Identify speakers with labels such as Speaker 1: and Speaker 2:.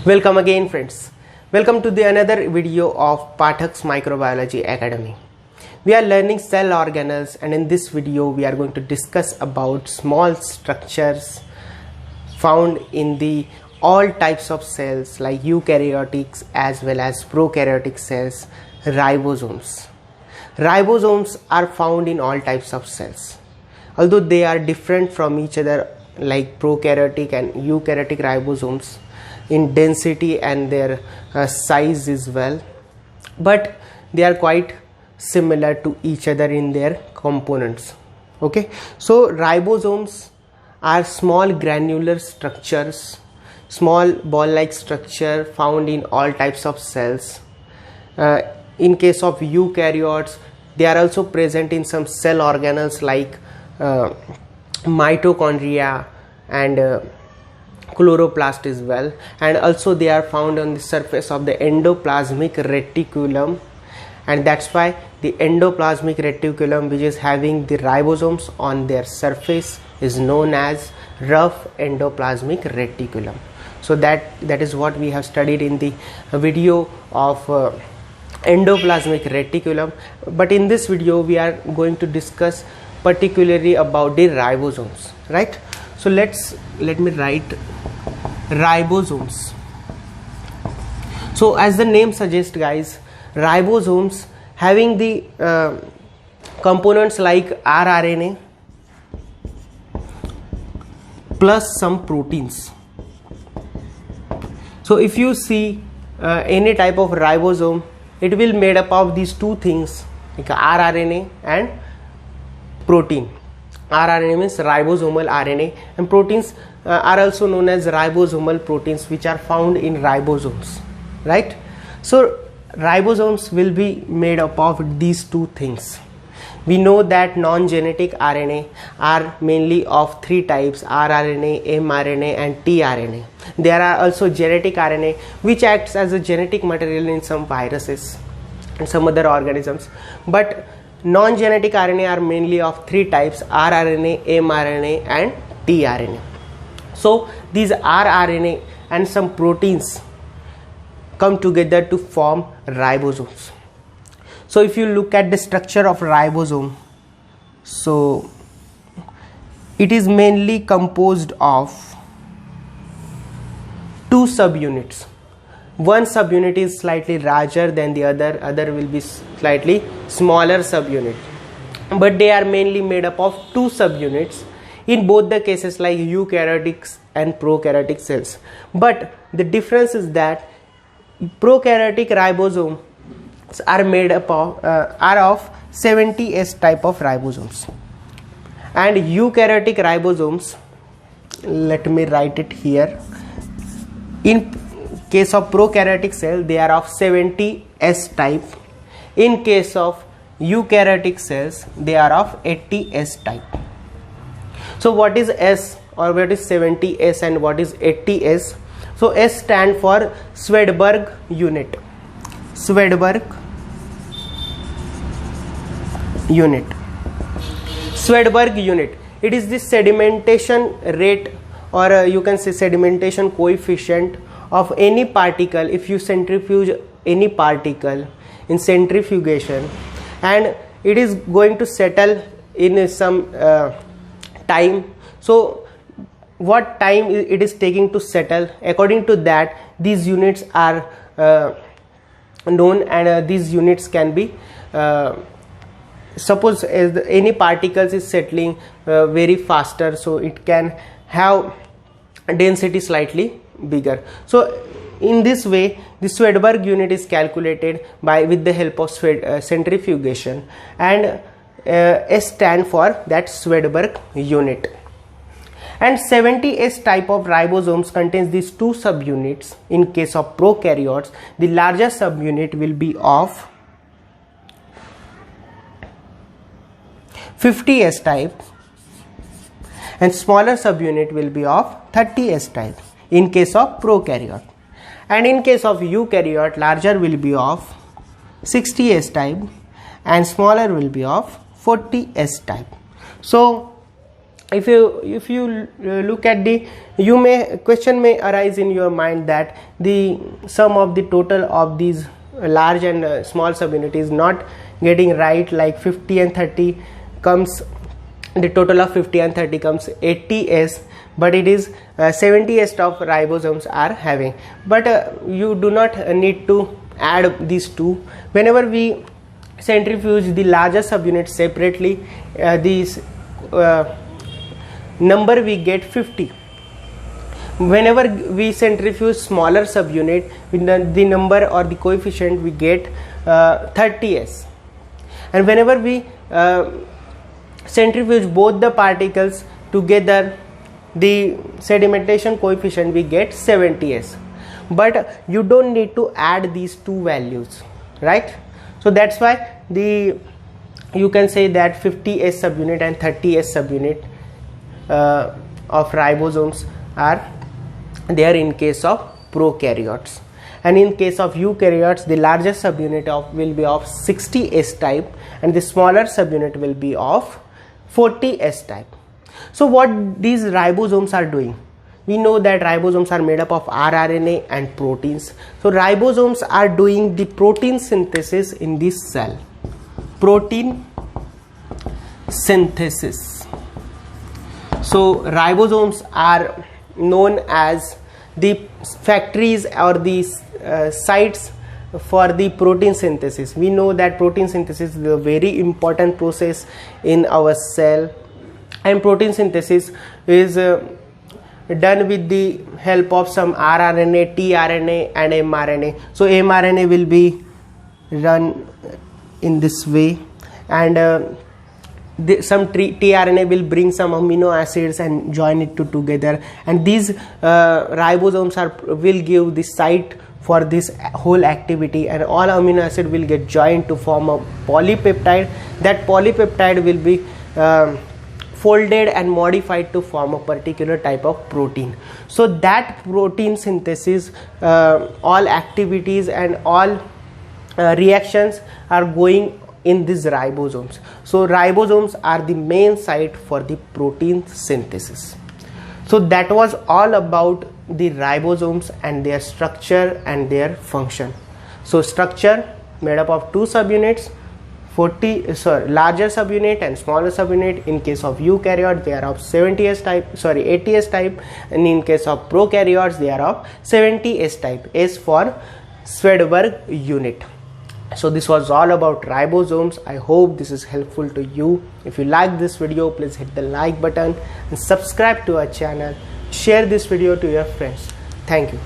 Speaker 1: Welcome again friends. Welcome to the another video of Pathak's Microbiology Academy. We are learning cell organelles, and in this video we are going to discuss about small structures found in the all types of cells like eukaryotics as well as prokaryotic cells, ribosomes. Ribosomes are found in all types of cells. Although they are different from each other like prokaryotic and eukaryotic ribosomes in density and their size as well, but they are quite similar to each other in their components. Okay, so ribosomes are small granular structures, small ball-like structure found in all types of cells. In case of eukaryotes, they are also present in some cell organelles like mitochondria and chloroplast as well, and also they are found on the surface of the endoplasmic reticulum, and that's why the endoplasmic reticulum, which is having the ribosomes on their surface, is known as rough endoplasmic reticulum. So that is what we have studied in the video of endoplasmic reticulum, but in this video we are going to discuss particularly about the ribosomes, right? So let me write ribosomes. So as the name suggests guys, ribosomes having the components like rRNA plus some proteins. So if you see any type of ribosome, it will made up of these two things like rRNA and protein. rRNA means ribosomal RNA, and proteins are also known as ribosomal proteins, which are found in ribosomes, right? So ribosomes will be made up of these two things. We know that non-genetic RNA are mainly of three types: rRNA, mRNA and tRNA. There are also genetic RNA, which acts as a genetic material in some viruses and some other organisms, but non-genetic RNA are mainly of three types: rRNA, mRNA and tRNA. So these rRNA and some proteins come together to form ribosomes. So if you look at the structure of ribosome, so it is mainly composed of two subunits. One subunit is slightly larger than the other will be slightly smaller subunit, but they are mainly made up of two subunits in both the cases like eukaryotic and prokaryotic cells. But the difference is that prokaryotic ribosomes are made up of are of 70S type of ribosomes, and eukaryotic ribosomes, let me write it here, in case of prokaryotic cell they are of 70S type. In case of eukaryotic cells they are of 80S type. So what is S, or what is 70S and what is 80S? So S stand for Swedberg unit. Swedberg unit. Swedberg unit. It is the sedimentation rate, or you can say sedimentation coefficient of any particle. If you centrifuge any particle in centrifugation and it is going to settle in some time, so what time it is taking to settle, according to that these units are known, and these units can be suppose as any particles is settling very faster, so it can have density slightly bigger. So in this way the Swedberg unit is calculated with the help of centrifugation, and S stand for that Swedberg unit. And 70S type of ribosomes contains these two subunits. In case of prokaryotes, the larger subunit will be of 50S type and smaller subunit will be of 30S type in case of prokaryote, and in case of eukaryote larger will be of 60S type and smaller will be of 40S type. So if you look at the, question may arise in your mind that the sum of the total of these large and small subunit is not getting right, like 50 and 30 comes, the total of 50 and 30 comes 80s, but it is 70s of ribosomes are having. But you do not need to add these two. Whenever we centrifuge the larger subunit separately, these number we get 50. Whenever we centrifuge smaller subunit, the number or the coefficient we get 30s. And whenever we centrifuge both the particles together, the sedimentation coefficient we get 70s. But you don't need to add these two values, right? So that's why you can say that 50s subunit and 30s subunit of ribosomes are there in case of prokaryotes. And in case of eukaryotes, the largest subunit will be of 60s type and the smaller subunit will be of 40s type. So what these ribosomes are doing? We know that ribosomes are made up of rRNA and proteins. So ribosomes are doing the protein synthesis in this cell. Protein synthesis. So ribosomes are known as the factories or the sites for the protein synthesis. We know that protein synthesis is a very important process in our cell, and protein synthesis is done with the help of some rRNA, tRNA and mRNA. So mRNA will be run in this way, and some tRNA will bring some amino acids and join it together, and these ribosomes will give the site for this whole activity, and all amino acid will get joined to form a polypeptide. That polypeptide will be folded and modified to form a particular type of protein. So that protein synthesis, all activities and all reactions are going in these ribosomes. So ribosomes are the main site for the protein synthesis. So that was all about the ribosomes and their structure and their function. So structure made up of two subunits, larger subunit and smaller subunit. In case of eukaryote, they are of 80s type, and in case of prokaryotes, they are of 70s type. S for Swedberg unit. So this was all about ribosomes. I hope this is helpful to you. If you like this video, please hit the like button and subscribe to our channel. Share this video to your friends. Thank you.